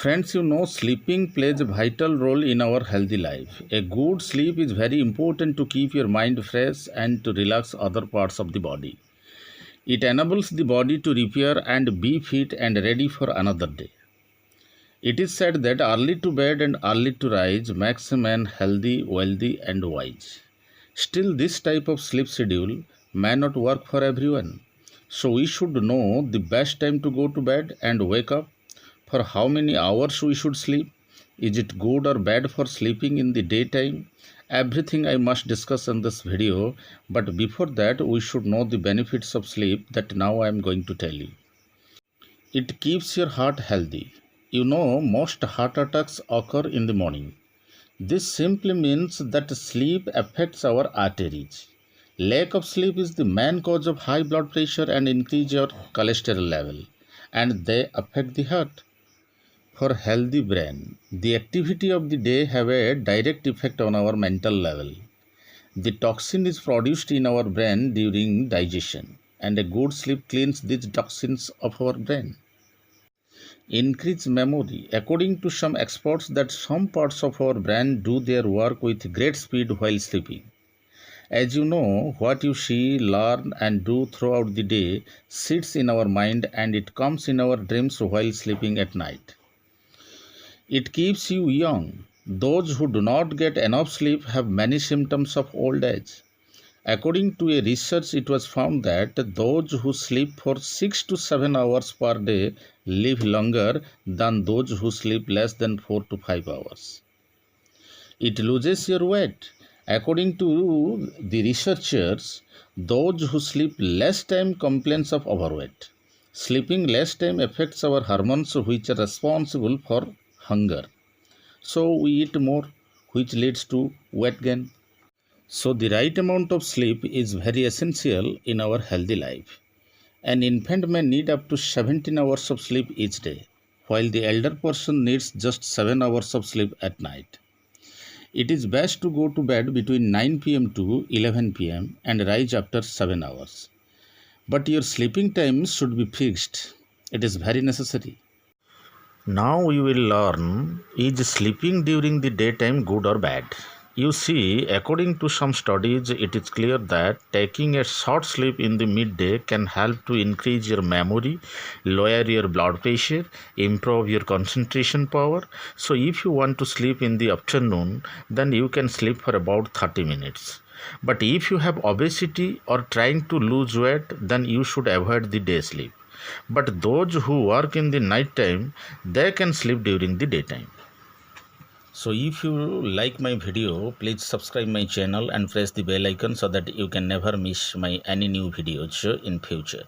Friends, sleeping plays a vital role in our healthy life. A good sleep is very important to keep your mind fresh and to relax other parts of the body. It enables the body to repair and be fit and ready for another day. It is said that early to bed and early to rise makes a man healthy, wealthy, and wise. Still, this type of sleep schedule may not work for everyone. So, we should know the best time to go to bed and wake up, for how many hours we should sleep. Is it good or bad for sleeping in the daytime? Everything I must discuss in this video, but before that, we should know the benefits of sleep that now I am going to tell you. It keeps your heart healthy. Most heart attacks occur in the morning. This simply means that sleep affects our arteries. Lack of sleep is the main cause of high blood pressure and increase your cholesterol level, and they affect the heart. For healthy brain, the activity of the day have a direct effect on our mental level. The toxin is produced in our brain during digestion, and a good sleep cleans these toxins of our brain. Increase memory. According to some experts, that some parts of our brain do their work with great speed while sleeping. As you know, what you see, learn, and do throughout the day sits in our mind and it comes in our dreams while sleeping at night. It keeps you young. Those who do not get enough sleep have many symptoms of old age. According to a research, it was found that those who sleep for 6 to 7 hours per day live longer than those who sleep less than 4 to 5 hours. It loses your weight. According to the researchers, those who sleep less time complains of overweight. Sleeping less time affects our hormones which are responsible for hunger. So we eat more, which leads to weight gain. So the right amount of sleep is very essential in our healthy life. An infant may need up to 17 hours of sleep each day, while the elder person needs just 7 hours of sleep at night. It is best to go to bed between 9 pm to 11 pm and rise after 7 hours. But your sleeping time should be fixed. It is very necessary. Now we will learn, is sleeping during the daytime good or bad? You see, according to some studies, it is clear that taking a short sleep in the midday can help to increase your memory, lower your blood pressure, improve your concentration power. So if you want to sleep in the afternoon, then you can sleep for about 30 minutes. But if you have obesity or trying to lose weight, then you should avoid the day sleep. But those who work in the night time, they can sleep during the daytime. So if you like my video, please subscribe my channel and press the bell icon so that you can never miss my any new videos in future.